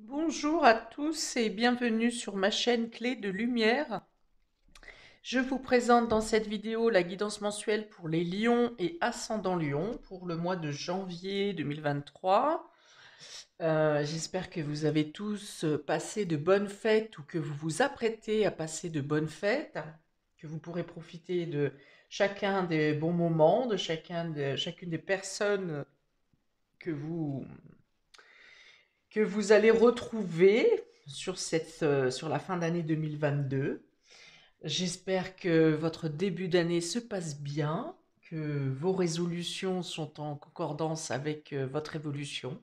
Bonjour à tous et bienvenue sur ma chaîne Clé de Lumière. Je vous présente dans cette vidéo la guidance mensuelle pour les lions et ascendants lions pour le mois de janvier 2023. J'espère que vous avez tous passé de bonnes fêtes ou que vous vous apprêtez à passer de bonnes fêtes, que vous pourrez profiter de chacun des bons moments, de chacune des personnes que vous allez retrouver sur la fin d'année 2022. J'espère que votre début d'année se passe bien, que vos résolutions sont en concordance avec votre évolution.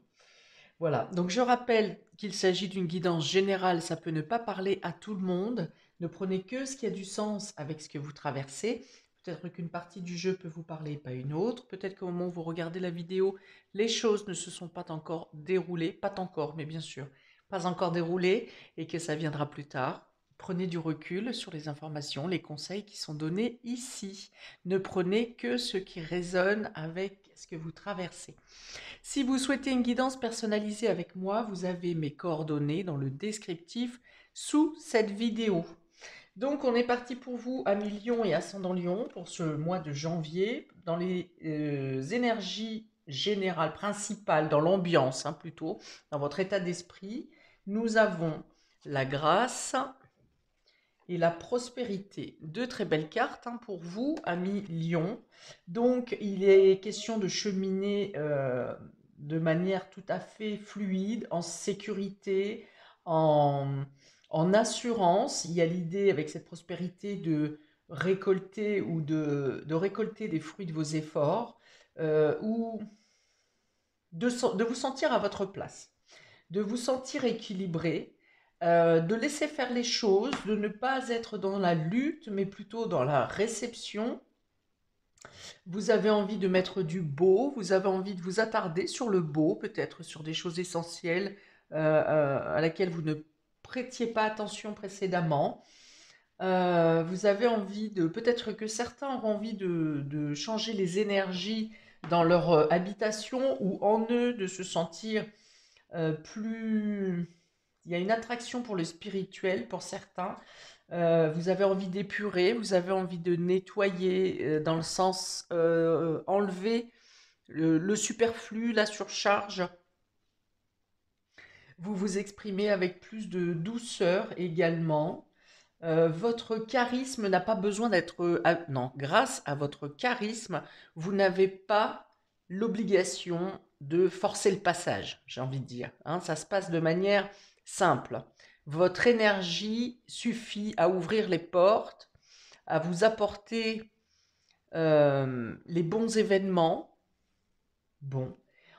Voilà, donc je rappelle qu'il s'agit d'une guidance générale, ça peut ne pas parler à tout le monde. Ne prenez que ce qui a du sens avec ce que vous traversez. Peut-être qu'une partie du jeu peut vous parler, pas une autre. Peut-être qu'au moment où vous regardez la vidéo, les choses ne se sont pas encore déroulées, pas encore, mais bien sûr, pas encore déroulées, et que ça viendra plus tard. Prenez du recul sur les informations, les conseils qui sont donnés ici. Ne prenez que ce qui résonne avec ce que vous traversez. Si vous souhaitez une guidance personnalisée avec moi, vous avez mes coordonnées dans le descriptif sous cette vidéo. Donc on est parti pour vous, amis Lion et ascendant Lion, pour ce mois de janvier, dans les énergies générales, principales, dans l'ambiance plutôt, dans votre état d'esprit. Nous avons la grâce et la prospérité. Deux très belles cartes pour vous, amis Lion. Donc, il est question de cheminer de manière tout à fait fluide, en sécurité, en, en assurance. Il y a l'idée avec cette prospérité de récolter ou de récolter des fruits de vos efforts ou de vous sentir à votre place, de vous sentir équilibré, de laisser faire les choses, de ne pas être dans la lutte, mais plutôt dans la réception. Vous avez envie de mettre du beau, vous avez envie de vous attarder sur le beau, peut-être sur des choses essentielles à laquelle vous ne prêtiez pas attention précédemment. Vous avez envie de, peut-être que certains auront envie de changer les énergies dans leur habitation ou en eux, de se sentir plus... Il y a une attraction pour le spirituel pour certains. Vous avez envie d'épurer, vous avez envie de nettoyer dans le sens enlever le superflu, la surcharge. Vous vous exprimez avec plus de douceur également. Votre charisme n'a pas besoin d'être... non, grâce à votre charisme, vous n'avez pas l'obligation de forcer le passage, j'ai envie de dire. Ça se passe de manière simple. Votre énergie suffit à ouvrir les portes, à vous apporter les bons événements. Bon,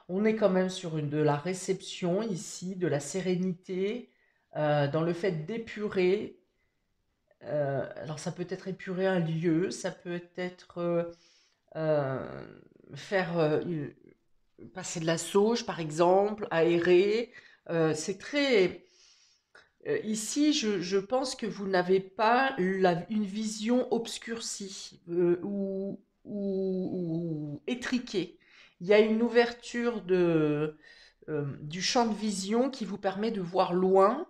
on est quand même sur de la réception ici, de la sérénité, dans le fait d'épurer. Alors ça peut être épurer un lieu, ça peut être euh, faire passer de la sauge par exemple, aérer. C'est très... ici, je pense que vous n'avez pas une vision obscurcie ou étriquée. Il y a une ouverture du champ de vision qui vous permet de voir loin.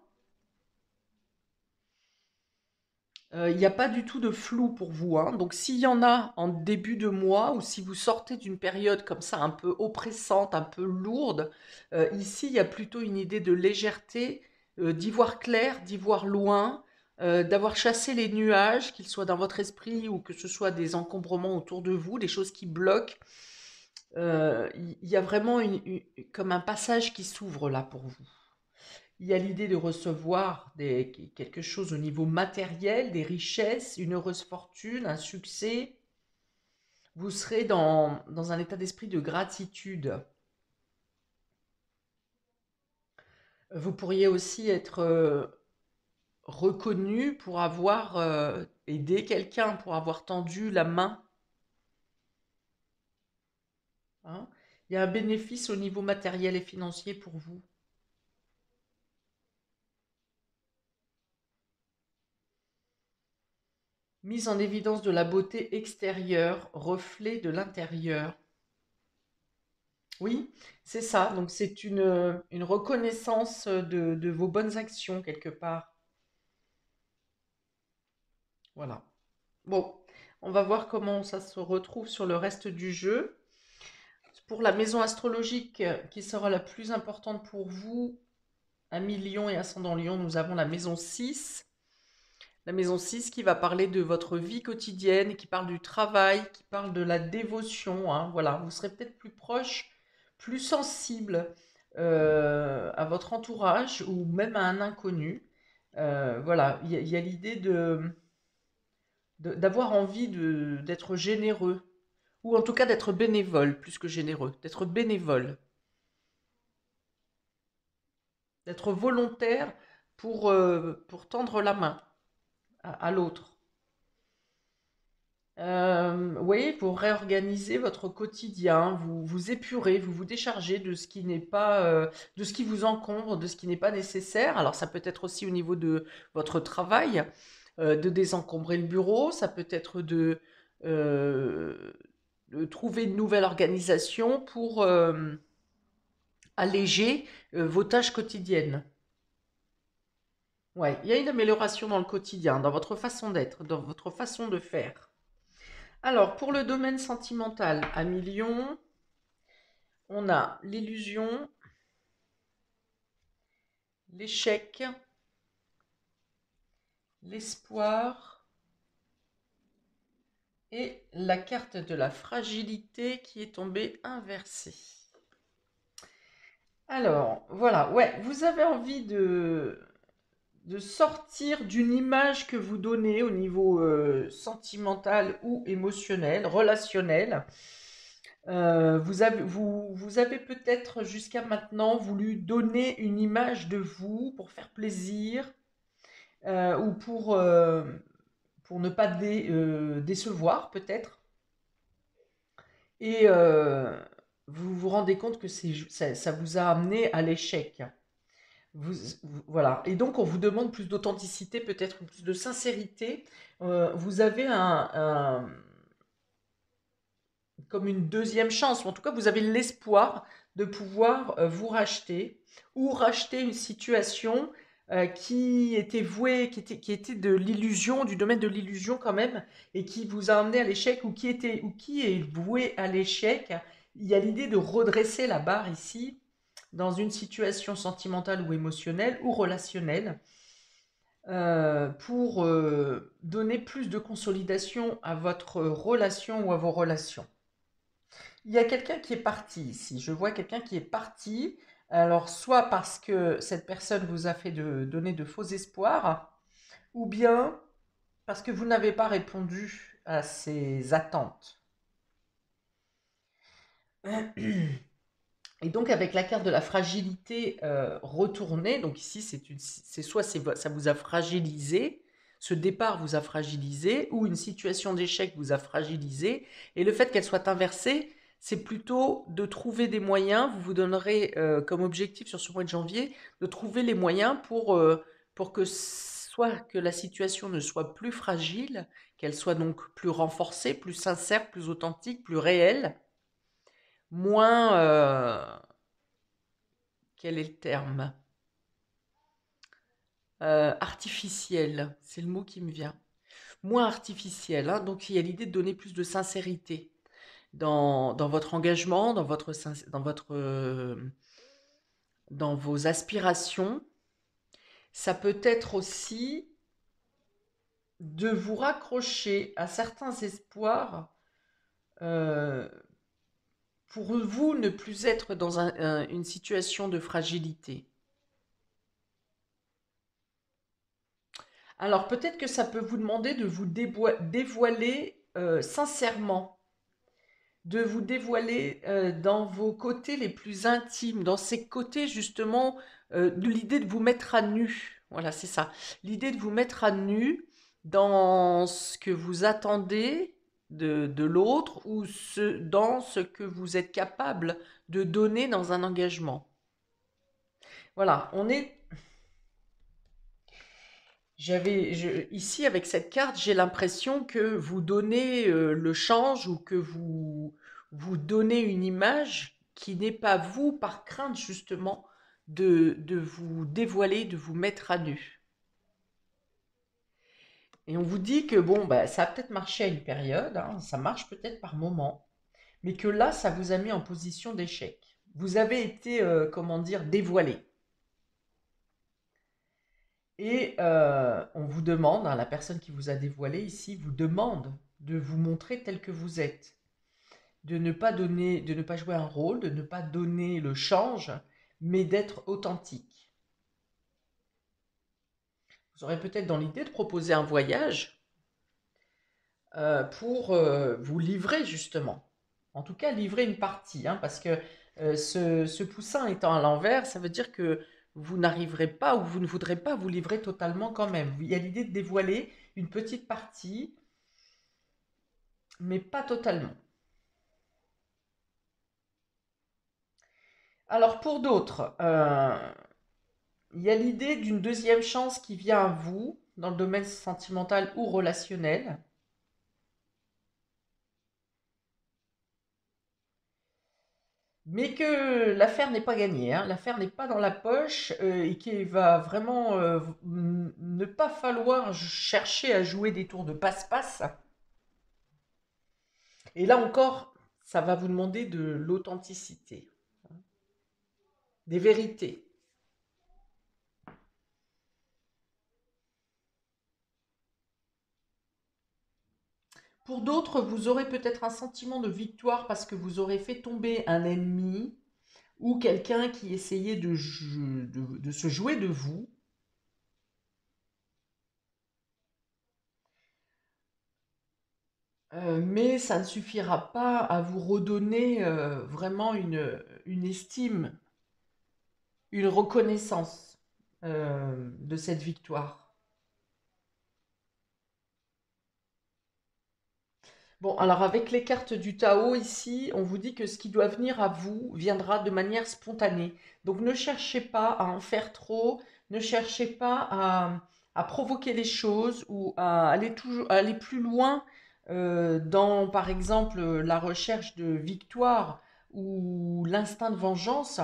Il n'y a pas du tout de flou pour vous, Donc s'il y en a en début de mois ou si vous sortez d'une période comme ça un peu oppressante, un peu lourde, ici il y a plutôt une idée de légèreté, d'y voir clair, d'y voir loin, d'avoir chassé les nuages, qu'ils soient dans votre esprit ou que ce soit des encombrements autour de vous, des choses qui bloquent. Il y a vraiment comme un passage qui s'ouvre là pour vous. Il y a l'idée de recevoir quelque chose au niveau matériel, des richesses, une heureuse fortune, un succès. Vous serez dans un état d'esprit de gratitude. Vous pourriez aussi être reconnu pour avoir aidé quelqu'un, pour avoir tendu la main. hein. Il y a un bénéfice au niveau matériel et financier pour vous. Mise en évidence de la beauté extérieure, reflet de l'intérieur. Oui, c'est ça. Donc c'est une reconnaissance de vos bonnes actions quelque part. Voilà. Bon, on va voir comment ça se retrouve sur le reste du jeu. Pour la maison astrologique qui sera la plus importante pour vous, ami Lion et ascendant Lion, nous avons la maison 6. La maison 6 qui va parler de votre vie quotidienne, qui parle du travail, qui parle de la dévotion, hein. Voilà, vous serez peut-être plus proche, plus sensible à votre entourage ou même à un inconnu. Voilà, il y a l'idée d'avoir envie d'être généreux, ou en tout cas d'être bénévole, plus que généreux, d'être bénévole, d'être volontaire pour tendre la main à l'autre. Vous voyez, vous réorganisez votre quotidien, vous vous épurez, vous vous déchargez de ce qui n'est pas, de ce qui vous encombre, de ce qui n'est pas nécessaire. Alors ça peut être aussi au niveau de votre travail, de désencombrer le bureau, ça peut être euh, de trouver une nouvelle organisation pour alléger vos tâches quotidiennes. Ouais, il y a une amélioration dans le quotidien, dans votre façon d'être, dans votre façon de faire. Alors, pour le domaine sentimental, à Lion, on a l'illusion, l'échec, l'espoir et la carte de la fragilité qui est tombée inversée. Alors, voilà, ouais, vous avez envie de sortir d'une image que vous donnez au niveau sentimental ou émotionnel, relationnel. Vous avez peut-être jusqu'à maintenant voulu donner une image de vous pour faire plaisir ou pour ne pas décevoir peut-être. Et vous vous rendez compte que ça vous a amené à l'échec. Voilà. Et donc, on vous demande plus d'authenticité, peut-être plus de sincérité. Vous avez comme une deuxième chance, ou en tout cas, vous avez l'espoir de pouvoir vous racheter ou racheter une situation qui était vouée, qui était de l'illusion, du domaine de l'illusion quand même, et qui vous a amené à l'échec ou qui est voué à l'échec. Il y a l'idée de redresser la barre ici dans une situation sentimentale ou émotionnelle ou relationnelle pour donner plus de consolidation à votre relation ou à vos relations. Il y a quelqu'un qui est parti ici. Je vois quelqu'un qui est parti. Alors, soit parce que cette personne vous a fait donner de faux espoirs, ou bien parce que vous n'avez pas répondu à ses attentes. Et donc, avec la carte de la fragilité retournée, donc ici, c'est soit ça vous a fragilisé, ce départ vous a fragilisé, ou une situation d'échec vous a fragilisé, et le fait qu'elle soit inversée, c'est plutôt de trouver des moyens, vous vous donnerez comme objectif sur ce mois de janvier, de trouver les moyens pour que soit que la situation ne soit plus fragile, qu'elle soit donc plus renforcée, plus sincère, plus authentique, plus réelle, moins... quel est le terme? Artificiel, c'est le mot qui me vient. Moins artificiel, hein, donc il y a l'idée de donner plus de sincérité dans votre engagement, dans vos aspirations. Ça peut être aussi de vous raccrocher à certains espoirs euh, pour vous ne plus être dans une situation de fragilité. Alors peut-être que ça peut vous demander de vous dévoiler sincèrement, de vous dévoiler dans vos côtés les plus intimes, dans ces côtés justement de l'idée de vous mettre à nu. Voilà, c'est ça. L'idée de vous mettre à nu dans ce que vous attendez de l'autre ou dans ce que vous êtes capable de donner dans un engagement. Voilà, ici, avec cette carte, j'ai l'impression que vous donnez le change ou que vous donnez une image qui n'est pas vous par crainte justement de vous dévoiler, de vous mettre à nu. Et on vous dit que bon, bah, ça a peut-être marché à une période, hein, ça marche peut-être par moment, mais que là, ça vous a mis en position d'échec. Vous avez été, comment dire, dévoilé. Et on vous demande, hein, la personne qui vous a dévoilé ici vous demande de vous montrer tel que vous êtes, de ne pas donner, de ne pas jouer un rôle, de ne pas donner le change, mais d'être authentique. Vous aurez peut-être dans l'idée de proposer un voyage pour vous livrer justement. En tout cas, livrer une partie, hein, parce que ce poussin étant à l'envers, ça veut dire que vous n'arriverez pas ou vous ne voudrez pas vous livrer totalement quand même. Il y a l'idée de dévoiler une petite partie, mais pas totalement. Alors pour d'autres, il y a l'idée d'une deuxième chance qui vient à vous dans le domaine sentimental ou relationnel. Mais que l'affaire n'est pas gagnée, hein. L'affaire n'est pas dans la poche et qu'il va vraiment ne pas falloir chercher à jouer des tours de passe-passe. Et là encore, ça va vous demander de l'authenticité, des vérités. Pour d'autres, vous aurez peut-être un sentiment de victoire parce que vous aurez fait tomber un ennemi ou quelqu'un qui essayait de se jouer de vous. Mais ça ne suffira pas à vous redonner vraiment une estime, une reconnaissance de cette victoire. Bon, alors avec les cartes du Tao ici, on vous dit que ce qui doit venir à vous viendra de manière spontanée. Donc ne cherchez pas à en faire trop, ne cherchez pas à provoquer les choses ou à aller toujours, à aller plus loin dans, par exemple, la recherche de victoire ou l'instinct de vengeance,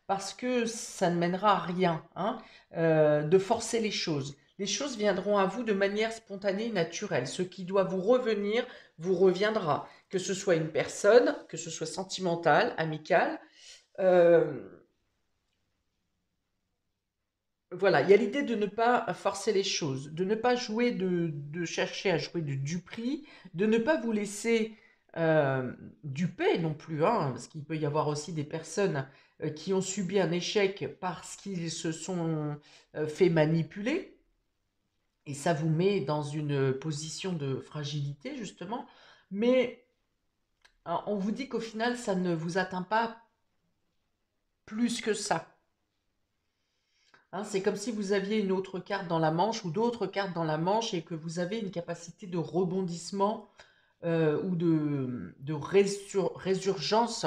parce que ça ne mènera à rien, hein, de forcer les choses. Les choses viendront à vous de manière spontanée et naturelle. Ce qui doit vous revenir vous reviendra, que ce soit une personne, que ce soit sentimentale, amicale. Euh, voilà, il y a l'idée de ne pas forcer les choses, de ne pas jouer de chercher à jouer de duperie, de ne pas vous laisser duper non plus, hein, parce qu'il peut y avoir aussi des personnes qui ont subi un échec parce qu'ils se sont fait manipuler, et ça vous met dans une position de fragilité justement, mais on vous dit qu'au final, ça ne vous atteint pas plus que ça. Hein, c'est comme si vous aviez une autre carte dans la manche ou d'autres cartes dans la manche et que vous avez une capacité de rebondissement ou de résurgence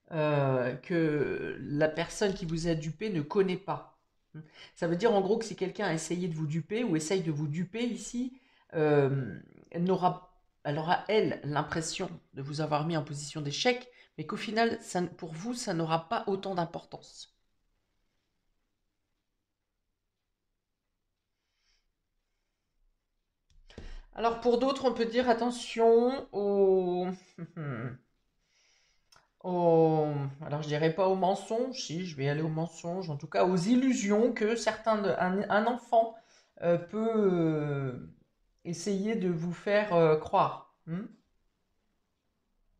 que la personne qui vous a dupé ne connaît pas. Ça veut dire en gros que si quelqu'un a essayé de vous duper ou essaye de vous duper ici, elle aura, elle, l'impression de vous avoir mis en position d'échec, mais qu'au final, pour vous, ça n'aura pas autant d'importance. Alors pour d'autres, on peut dire attention alors je dirais pas aux mensonges, si je vais aller aux mensonges, en tout cas aux illusions que un enfant peut essayer de vous faire croire.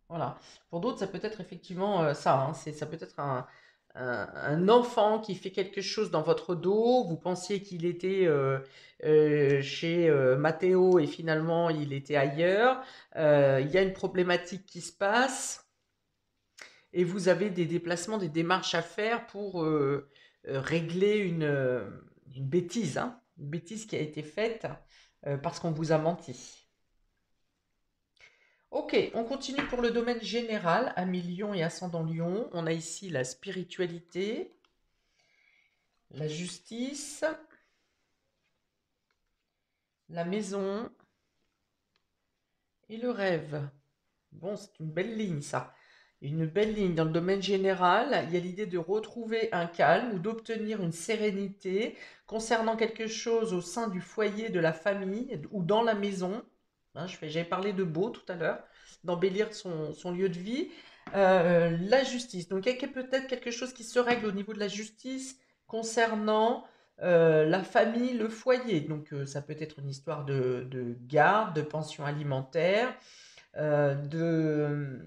Voilà. Pour d'autres, ça peut être effectivement ça, hein, ça peut être un enfant qui fait quelque chose dans votre dos. Vous pensiez qu'il était chez Matteo et finalement il était ailleurs. Il y a une problématique qui se passe et vous avez des déplacements, des démarches à faire pour régler une bêtise, hein, une bêtise qui a été faite parce qu'on vous a menti. Ok, on continue pour le domaine général, amis Lion et ascendant Lion. On a ici la spiritualité, la justice, la maison et le rêve. Bon, c'est une belle ligne ça. Une belle ligne. Dans le domaine général, il y a l'idée de retrouver un calme ou d'obtenir une sérénité concernant quelque chose au sein du foyer, de la famille ou dans la maison. Hein, j'avais parlé de beau tout à l'heure, d'embellir son lieu de vie. La justice. Donc, il y a peut-être quelque chose qui se règle au niveau de la justice concernant la famille, le foyer. Donc, ça peut être une histoire de garde, de pension alimentaire, de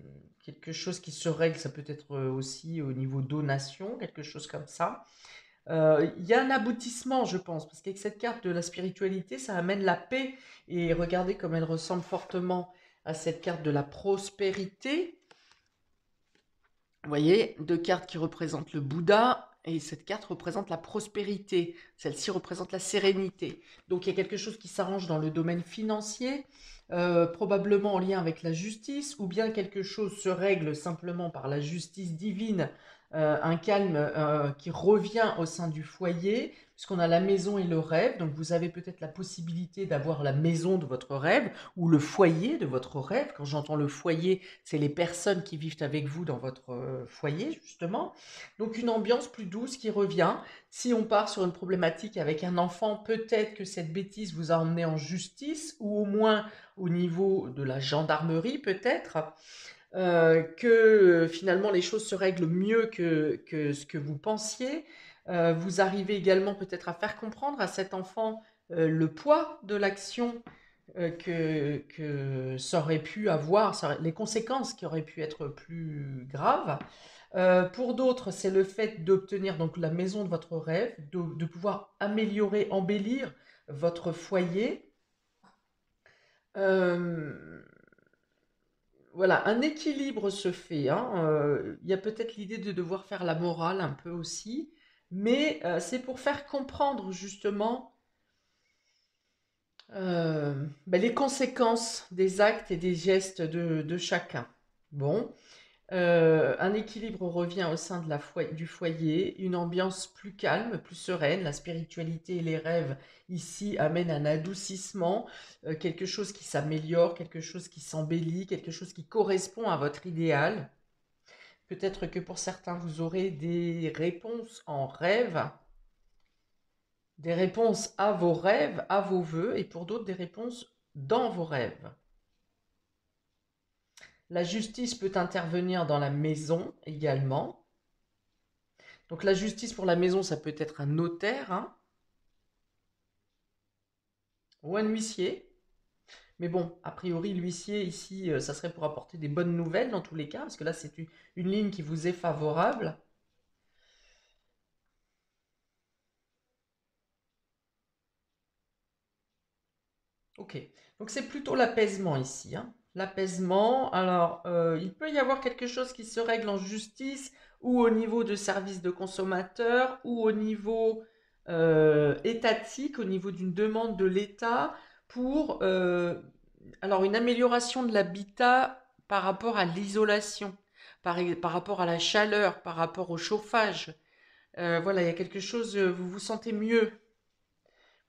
quelque chose qui se règle, ça peut être aussi au niveau donation, quelque chose comme ça. Il y a un aboutissement, je pense, parce qu'avec cette carte de la spiritualité, ça amène la paix. Et regardez comme elle ressemble fortement à cette carte de la prospérité. Vous voyez, deux cartes qui représentent le Bouddha et cette carte représente la prospérité. Celle-ci représente la sérénité. Donc il y a quelque chose qui s'arrange dans le domaine financier, probablement en lien avec la justice, ou bien quelque chose se règle simplement par la justice divine, un calme qui revient au sein du foyer, puisqu'on a la maison et le rêve. Donc vous avez peut-être la possibilité d'avoir la maison de votre rêve ou le foyer de votre rêve. Quand j'entends le foyer, c'est les personnes qui vivent avec vous dans votre foyer, justement. Donc une ambiance plus douce qui revient. Si on part sur une problématique avec un enfant, peut-être que cette bêtise vous a emmené en justice, ou au moins au niveau de la gendarmerie, peut-être. Que finalement les choses se règlent mieux que ce que vous pensiez. Vous arrivez également peut-être à faire comprendre à cet enfant le poids de l'action que ça aurait pu avoir, les conséquences qui auraient pu être plus graves. Pour d'autres, c'est le fait d'obtenir donc la maison de votre rêve, de pouvoir améliorer, embellir votre foyer. Euh, voilà, un équilibre se fait, hein. Il y a peut-être l'idée de devoir faire la morale un peu aussi, mais c'est pour faire comprendre justement les conséquences des actes et des gestes de chacun. Bon, un équilibre revient au sein de du foyer, une ambiance plus calme, plus sereine. La spiritualité et les rêves ici amènent un adoucissement, quelque chose qui s'améliore, quelque chose qui s'embellit, quelque chose qui correspond à votre idéal. Peut-être que pour certains, vous aurez des réponses en rêve, des réponses à vos rêves, à vos vœux, et pour d'autres, des réponses dans vos rêves. La justice peut intervenir dans la maison également. Donc la justice pour la maison, ça peut être un notaire, hein, ou un huissier. Mais bon, a priori, l'huissier ici, ça serait pour apporter des bonnes nouvelles dans tous les cas, parce que là, c'est une ligne qui vous est favorable. Ok, donc c'est plutôt l'apaisement ici, hein. L'apaisement, alors il peut y avoir quelque chose qui se règle en justice ou au niveau de services de consommateurs ou au niveau étatique, au niveau d'une demande de l'État pour alors une amélioration de l'habitat par rapport à l'isolation, par rapport à la chaleur, par rapport au chauffage. Voilà, il y a quelque chose, vous vous sentez mieux,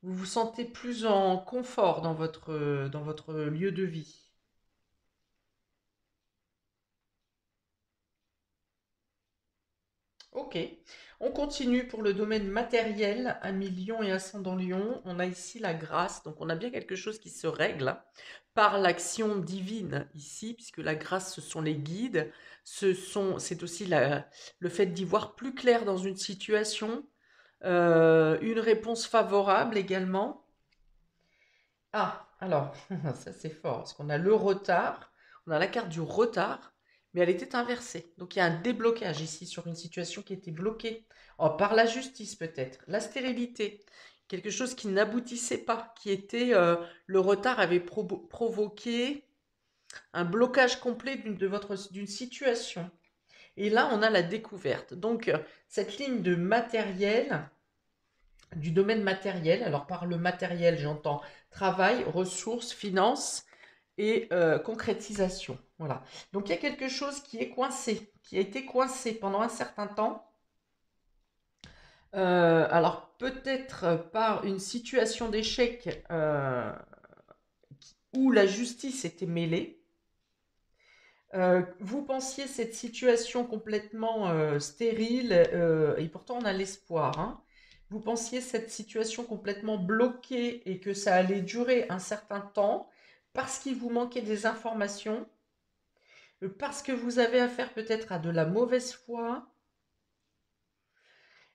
vous vous sentez plus en confort dans votre lieu de vie. Ok, on continue pour le domaine matériel, ami Lion et ascendant Lion. On a ici la grâce, donc on a bien quelque chose qui se règle par l'action divine ici, puisque la grâce, ce sont les guides, c'est aussi le fait d'y voir plus clair dans une situation, une réponse favorable également. Ah, alors, ça c'est fort, parce qu'on a le retard, on a la carte du retard, mais elle était inversée. Donc il y a un déblocage ici sur une situation qui était bloquée. Oh, par la justice peut-être, la stérilité, quelque chose qui n'aboutissait pas, le retard avait provoqué un blocage complet d'une situation. Et là, on a la découverte. Donc, cette ligne de matériel, du domaine matériel. Alors par le matériel, j'entends travail, ressources, finances et concrétisation. Voilà. Donc il y a quelque chose qui est coincé, qui a été coincé pendant un certain temps. Alors peut-être par une situation d'échec où la justice était mêlée. Vous pensiez cette situation complètement stérile, et pourtant on a l'espoir, hein. Vous pensiez cette situation complètement bloquée et que ça allait durer un certain temps parce qu'il vous manquait des informations, parce que vous avez affaire peut-être à de la mauvaise foi.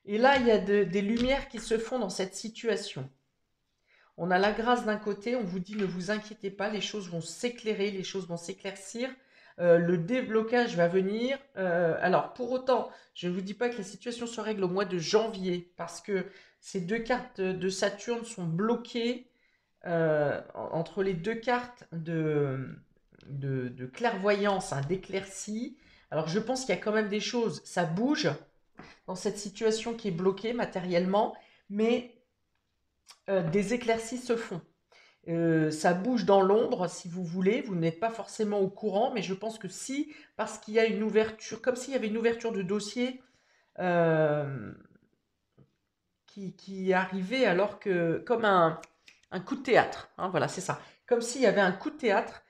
Et là, il y a des lumières qui se font dans cette situation. On a la grâce d'un côté, on vous dit ne vous inquiétez pas, les choses vont s'éclairer, les choses vont s'éclaircir, le déblocage va venir. Alors pour autant, je ne vous dis pas que la situation se règle au mois de janvier, parce que ces deux cartes de Saturne sont bloquées entre les deux cartes de clairvoyance, hein, d'éclaircie. Alors je pense qu'il y a quand même des choses, ça bouge dans cette situation qui est bloquée matériellement, mais des éclaircies se font. Ça bouge dans l'ombre, si vous voulez, vous n'êtes pas forcément au courant, mais je pense que si, parce qu'il y a une ouverture, comme s'il y avait une ouverture de dossier euh, qui arrivait alors que, comme un coup de théâtre, hein, voilà, c'est ça. Comme s'il y avait un coup de théâtre,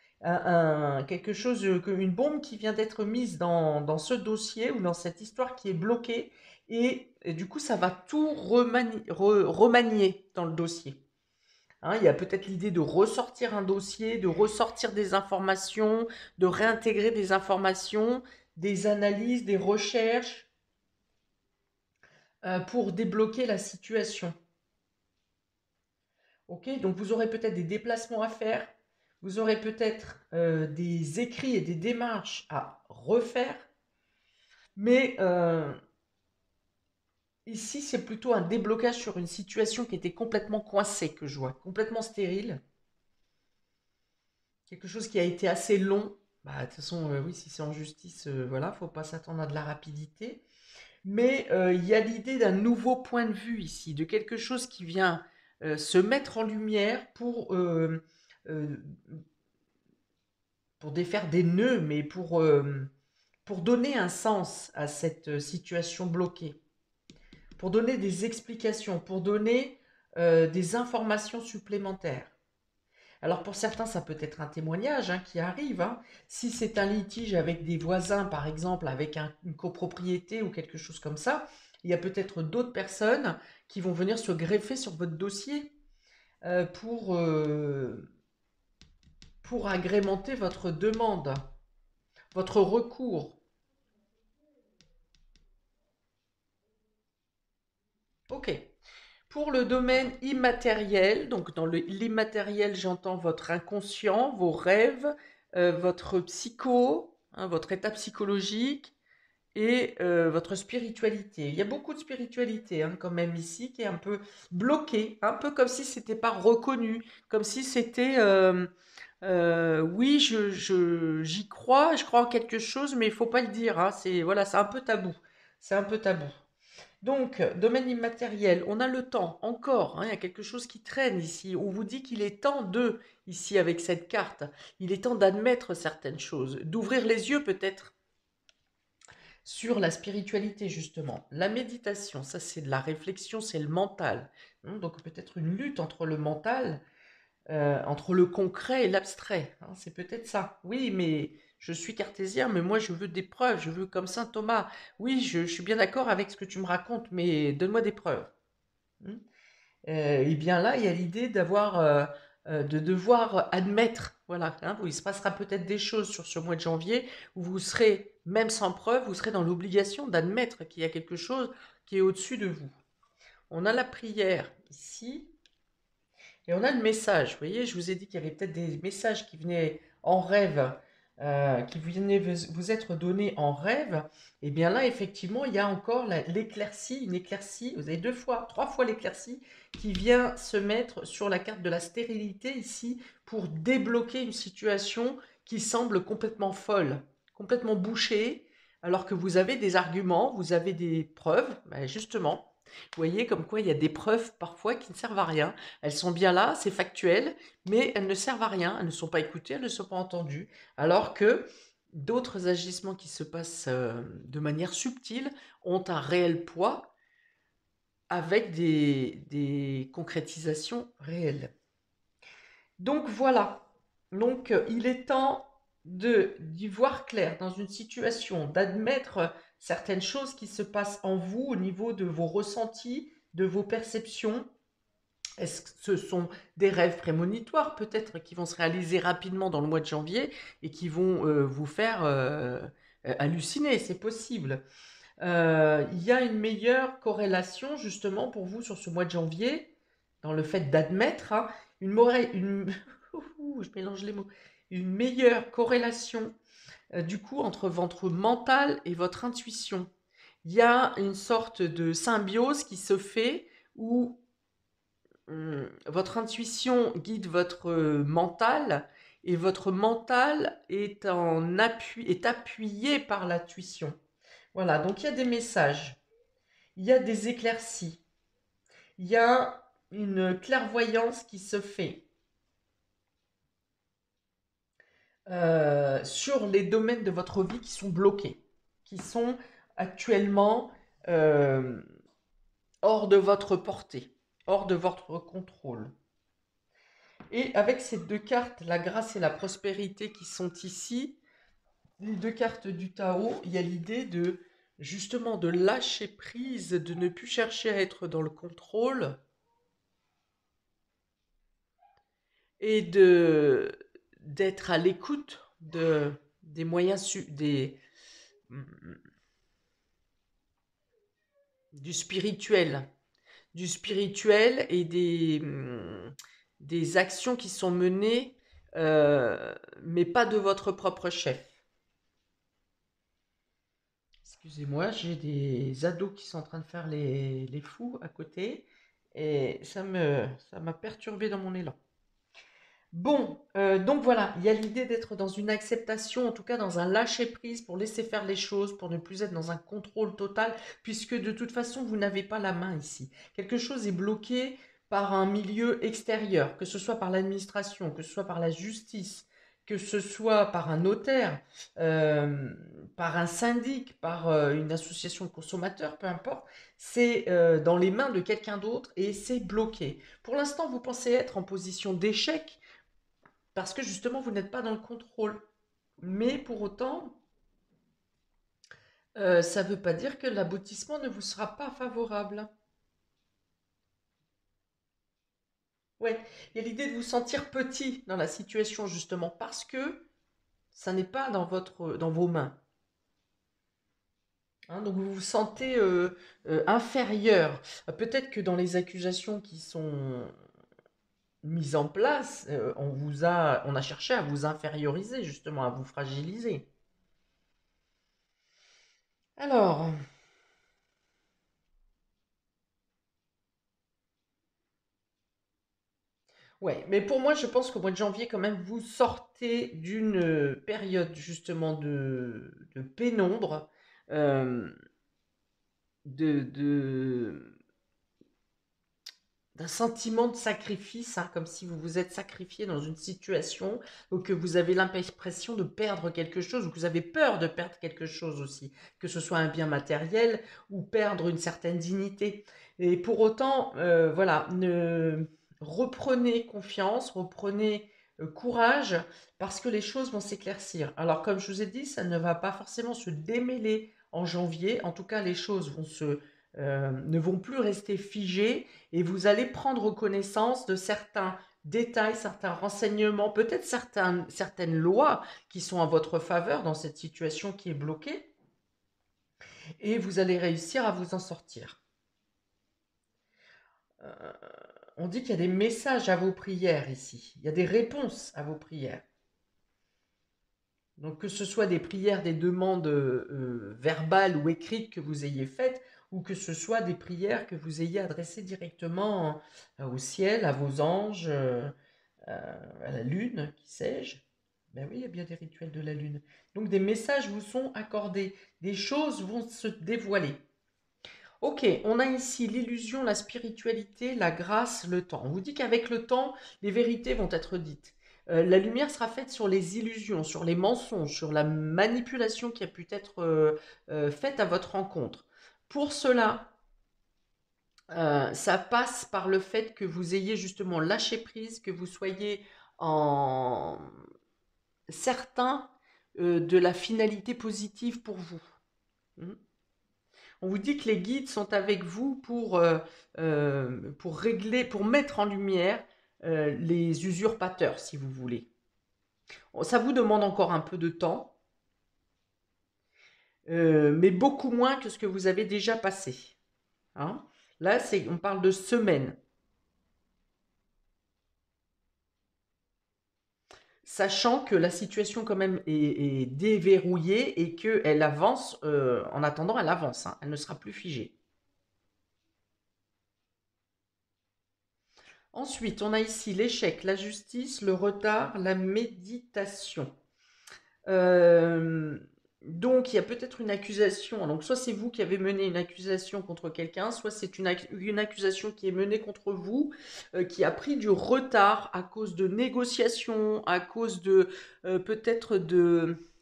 quelque chose, une bombe qui vient d'être mise dans ce dossier ou dans cette histoire qui est bloquée, et du coup, ça va tout remanier dans le dossier. Hein, il y a peut-être l'idée de ressortir un dossier, de ressortir des informations, de réintégrer des informations, des analyses, des recherches pour débloquer la situation. Ok, donc vous aurez peut-être des déplacements à faire, vous aurez peut-être des écrits et des démarches à refaire, mais ici c'est plutôt un déblocage sur une situation qui était complètement coincée que je vois, complètement stérile. Quelque chose qui a été assez long. Bah, de toute façon, oui, si c'est en justice, voilà, faut pas s'attendre à de la rapidité. Mais il y a l'idée d'un nouveau point de vue ici, de quelque chose qui vient se mettre en lumière euh, pour défaire des nœuds, mais pour donner un sens à cette situation bloquée, pour donner des explications, pour donner des informations supplémentaires. Alors pour certains, ça peut être un témoignage, hein, qui arrive, hein. Si c'est un litige avec des voisins, par exemple, avec une copropriété ou quelque chose comme ça, il y a peut-être d'autres personnes qui vont venir se greffer sur votre dossier euh, pour, euh, pour agrémenter votre demande, votre recours. Ok. Pour le domaine immatériel, donc dans l'immatériel, j'entends votre inconscient, vos rêves, votre psycho, hein, votre état psychologique, et votre spiritualité. Il y a beaucoup de spiritualité, hein, quand même ici qui est un peu bloquée, un peu comme si c'était pas reconnu, comme si c'était oui, j'y crois, je crois en quelque chose, mais il faut pas le dire, hein, c'est voilà, c'est un peu tabou. C'est un peu tabou. Donc, domaine immatériel, on a le temps, encore, hein, il y a quelque chose qui traîne ici. On vous dit qu'il est temps de, ici avec cette carte, il est temps d'admettre certaines choses, d'ouvrir les yeux peut-être sur la spiritualité, justement. La méditation, ça c'est de la réflexion, c'est le mental. Donc peut-être une lutte entre le mental, entre le concret et l'abstrait, hein, c'est peut-être ça. Oui, mais je suis cartésien, mais moi je veux des preuves, je veux comme saint Thomas. Oui, je suis bien d'accord avec ce que tu me racontes, mais donne-moi des preuves. Hmm. Et bien là, il y a l'idée de devoir admettre, voilà, hein, où il se passera peut-être des choses sur ce mois de janvier où vous serez, même sans preuve, vous serez dans l'obligation d'admettre qu'il y a quelque chose qui est au-dessus de vous. On a la prière ici et on a le message. Vous voyez, je vous ai dit qu'il y avait peut-être des messages qui venaient en rêve, qui venaient vous être donnés en rêve. Et bien là, effectivement, il y a encore l'éclaircie, une éclaircie, vous avez deux fois, trois fois l'éclaircie qui vient se mettre sur la carte de la stérilité ici pour débloquer une situation qui semble complètement folle, complètement bouchée, alors que vous avez des arguments, vous avez des preuves, ben justement. Vous voyez comme quoi il y a des preuves parfois qui ne servent à rien. Elles sont bien là, c'est factuel, mais elles ne servent à rien, elles ne sont pas écoutées, elles ne sont pas entendues. Alors que d'autres agissements qui se passent de manière subtile ont un réel poids avec des concrétisations réelles. Donc voilà. Donc il est temps d'y voir clair dans une situation, d'admettre certaines choses qui se passent en vous au niveau de vos ressentis, de vos perceptions. Est-ce que ce sont des rêves prémonitoires peut-être qui vont se réaliser rapidement dans le mois de janvier et qui vont vous faire halluciner? C'est possible. Il y a une meilleure corrélation justement pour vous sur ce mois de janvier, dans le fait d'admettre hein, je mélange les mots, une meilleure corrélation du coup entre votre mental et votre intuition. Il y a une sorte de symbiose qui se fait où votre intuition guide votre mental et votre mental est est appuyé par l'intuition. Voilà, donc il y a des messages, il y a des éclaircies, il y a une clairvoyance qui se fait sur les domaines de votre vie qui sont bloqués, qui sont actuellement euh, hors de votre portée, hors de votre contrôle. Et avec ces deux cartes, la grâce et la prospérité qui sont ici, les deux cartes du Tao, il y a l'idée de justement de lâcher prise, de ne plus chercher à être dans le contrôle et d'être à l'écoute des moyens du spirituel, et des actions qui sont menées, mais pas de votre propre chef. Excusez-moi, j'ai des ados qui sont en train de faire les fous à côté et ça m'a perturbé dans mon élan. Bon, donc voilà, il y a l'idée d'être dans une acceptation, en tout cas dans un lâcher-prise pour laisser faire les choses, pour ne plus être dans un contrôle total, puisque de toute façon, vous n'avez pas la main ici. Quelque chose est bloqué par un milieu extérieur, que ce soit par l'administration, que ce soit par la justice, que ce soit par un notaire, euh, par un syndic, par une association de consommateurs, peu importe, c'est dans les mains de quelqu'un d'autre et c'est bloqué. Pour l'instant, vous pensez être en position d'échec parce que justement, vous n'êtes pas dans le contrôle. Mais pour autant, ça ne veut pas dire que l'aboutissement ne vous sera pas favorable. Ouais, il y a l'idée de vous sentir petit dans la situation justement parce que ça n'est pas dans vos mains. Hein, donc vous vous sentez inférieur. Peut-être que dans les accusations qui sont mises en place, on a cherché à vous inférioriser justement, à vous fragiliser. Alors, ouais, mais pour moi, je pense qu'au mois de janvier, quand même, vous sortez d'une période justement de pénombre, euh, de, de- d'un sentiment de sacrifice, hein, comme si vous vous êtes sacrifié dans une situation ou que vous avez l'impression de perdre quelque chose ou que vous avez peur de perdre quelque chose aussi, que ce soit un bien matériel ou perdre une certaine dignité. Et pour autant, voilà, reprenez confiance, reprenez courage parce que les choses vont s'éclaircir. Alors, comme je vous ai dit, ça ne va pas forcément se démêler en janvier. En tout cas, les choses ne vont plus rester figées et vous allez prendre connaissance de certains détails, certains renseignements, peut-être certaines lois qui sont en votre faveur dans cette situation qui est bloquée, et vous allez réussir à vous en sortir. Euh, on dit qu'il y a des messages à vos prières ici, il y a des réponses à vos prières. Donc que ce soit des prières, des demandes verbales ou écrites que vous ayez faites, ou que ce soit des prières que vous ayez adressées directement au ciel, à vos anges, à la lune, qui sais-je. Ben oui, il y a bien des rituels de la lune. Donc des messages vous sont accordés, des choses vont se dévoiler. Ok, on a ici l'illusion, la spiritualité, la grâce, le temps. On vous dit qu'avec le temps, les vérités vont être dites. La lumière sera faite sur les illusions, sur les mensonges, sur la manipulation qui a pu être faite à votre rencontre. Pour cela, ça passe par le fait que vous ayez justement lâché prise, que vous soyez en certain de la finalité positive pour vous. Hmm. On vous dit que les guides sont avec vous pour régler, pour mettre en lumière les usurpateurs, si vous voulez. Ça vous demande encore un peu de temps, mais beaucoup moins que ce que vous avez déjà passé. Hein. Là, on parle de semaines. Sachant que la situation quand même est déverrouillée et qu'elle avance, en attendant, elle avance, hein, elle ne sera plus figée. Ensuite, on a ici l'échec, la justice, le retard, la méditation. Euh, donc, il y a peut-être une accusation. Donc, soit c'est vous qui avez mené une accusation contre quelqu'un, soit c'est une accusation qui est menée contre vous, qui a pris du retard à cause de négociations, à cause de peut-être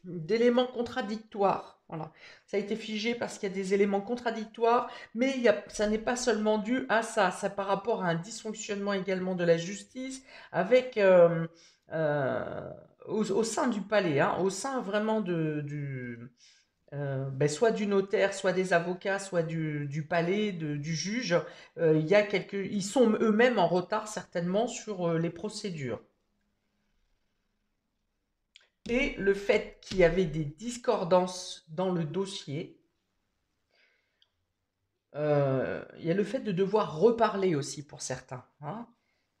d'éléments contradictoires. Voilà. Ça a été figé parce qu'il y a des éléments contradictoires, mais ça n'est pas seulement dû à ça. Ça par rapport à un dysfonctionnement également de la justice avec euh, au sein du palais, hein, au sein vraiment soit du notaire, soit des avocats, soit du palais, du juge, ils sont eux-mêmes en retard certainement sur les procédures. Et le fait qu'il y avait des discordances dans le dossier, il y a le fait de devoir reparler aussi pour certains. Hein.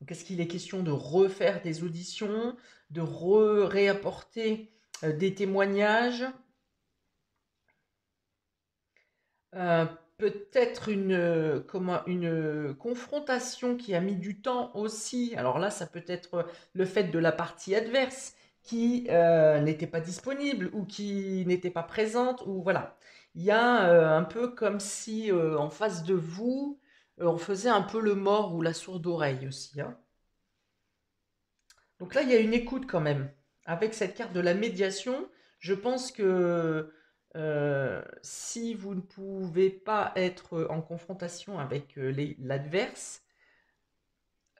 Donc, est-ce qu'il est question de refaire des auditions, de réapporter des témoignages, euh, peut-être une confrontation qui a mis du temps aussi. Alors là, ça peut être le fait de la partie adverse qui n'était pas disponible ou qui n'était pas présente, ou voilà. Il y a un peu comme si en face de vous, on faisait un peu le mort ou la sourde oreille aussi. Hein. Donc là, il y a une écoute quand même. Avec cette carte de la médiation, je pense que si vous ne pouvez pas être en confrontation avec l'adverse,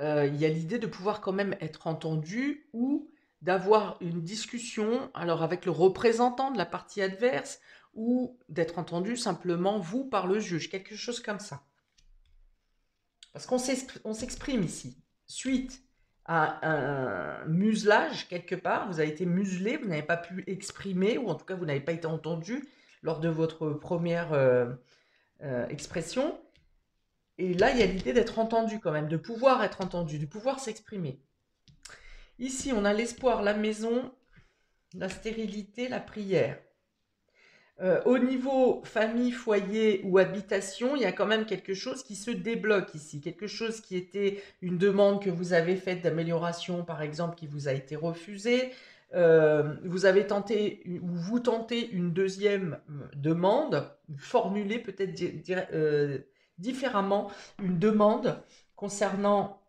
il y a l'idée de pouvoir quand même être entendu ou d'avoir une discussion, alors avec le représentant de la partie adverse, ou d'être entendu simplement vous par le juge, quelque chose comme ça. Parce qu'on s'exprime ici. Suite à un muselage quelque part, vous avez été muselé, vous n'avez pas pu exprimer, ou en tout cas vous n'avez pas été entendu lors de votre première expression. Et là, il y a l'idée d'être entendu quand même, de pouvoir être entendu, de pouvoir s'exprimer. Ici, on a l'espoir, la maison, la stérilité, la prière. Au niveau famille, foyer ou habitation, il y a quand même quelque chose qui se débloque ici. Quelque chose qui était une demande que vous avez faite d'amélioration, par exemple, qui vous a été refusée. Vous avez tenté ou vous tentez une deuxième demande, formulée peut-être différemment, une demande concernant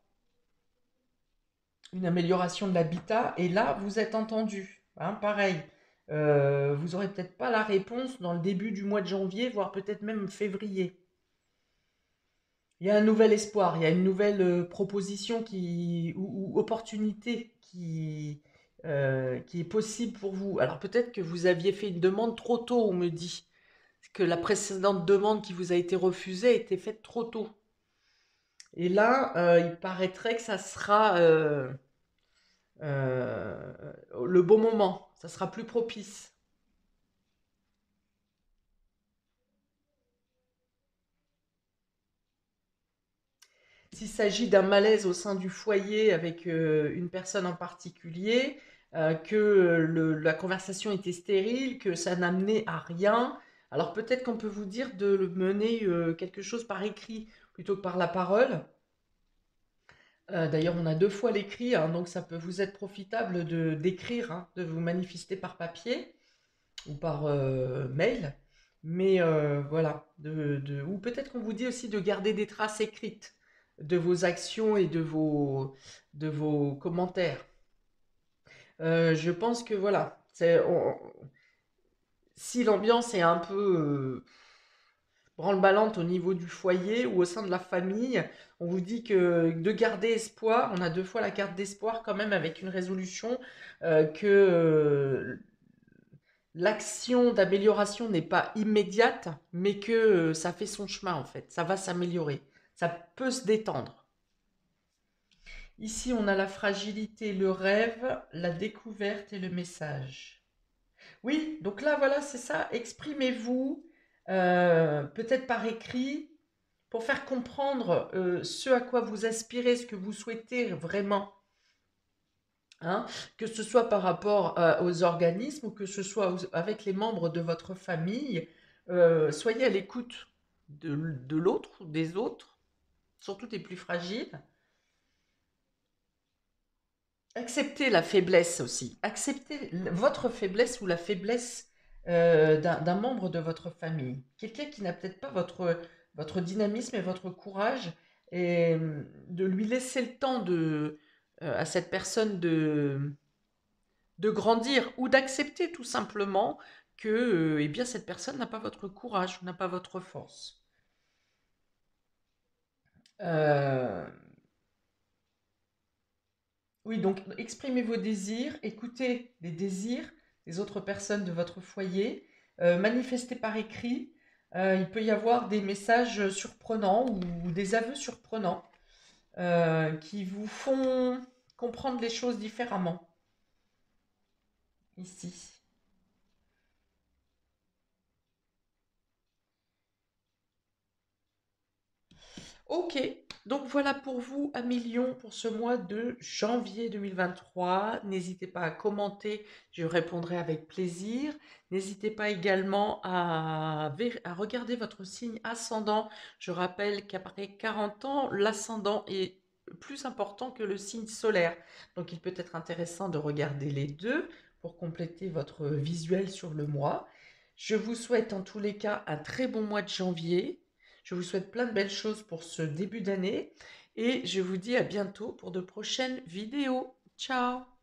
une amélioration de l'habitat, et là, vous êtes entendu. Hein, pareil, vous aurez peut-être pas la réponse dans le début du mois de janvier, voire peut-être même février. Il y a un nouvel espoir, il y a une nouvelle proposition ou opportunité qui est possible pour vous. Alors peut-être que vous aviez fait une demande trop tôt, on me dit. Que la précédente demande qui vous a été refusée a été faite trop tôt. Et là, il paraîtrait que ça sera euh, le bon moment, ça sera plus propice. S'il s'agit d'un malaise au sein du foyer avec une personne en particulier, que la conversation était stérile, que ça n'amenait à rien, alors peut-être qu'on peut vous dire de mener quelque chose par écrit plutôt que par la parole. D'ailleurs, on a deux fois l'écrit, hein, donc ça peut vous être profitable d'écrire, hein, de vous manifester par papier ou par mail. Mais voilà, ou peut-être qu'on vous dit aussi de garder des traces écrites de vos actions et de vos commentaires. Je pense que voilà, si l'ambiance est un peu branle-ballante au niveau du foyer ou au sein de la famille, on vous dit que de garder espoir, on a deux fois la carte d'espoir quand même avec une résolution que l'action d'amélioration n'est pas immédiate, mais que ça fait son chemin en fait. Ça va s'améliorer. Ça peut se détendre. Ici, on a la fragilité, le rêve, la découverte et le message. Oui, donc là, voilà, c'est ça. Exprimez-vous, peut-être par écrit, pour faire comprendre ce à quoi vous aspirez, ce que vous souhaitez vraiment. Hein, que ce soit par rapport aux organismes ou que ce soit avec les membres de votre famille, soyez à l'écoute de l'autre ou des autres, surtout des plus fragiles. Acceptez la faiblesse aussi. Acceptez votre faiblesse ou la faiblesse d'un membre de votre famille. Quelqu'un qui n'a peut-être pas votre dynamisme et votre courage, et de lui laisser le temps à cette personne de grandir ou d'accepter tout simplement que eh bien, cette personne n'a pas votre courage, n'a pas votre force. Euh, oui, donc exprimez vos désirs, écoutez les désirs des autres personnes de votre foyer, manifestez par écrit. Il peut y avoir des messages surprenants ou des aveux surprenants qui vous font comprendre les choses différemment ici. Ok, donc voilà pour vous, un million pour ce mois de janvier 2023. N'hésitez pas à commenter, je répondrai avec plaisir. N'hésitez pas également à regarder votre signe ascendant. Je rappelle qu'après 40 ans, l'ascendant est plus important que le signe solaire. Donc il peut être intéressant de regarder les deux pour compléter votre visuel sur le mois. Je vous souhaite en tous les cas un très bon mois de janvier. Je vous souhaite plein de belles choses pour ce début d'année et je vous dis à bientôt pour de prochaines vidéos. Ciao!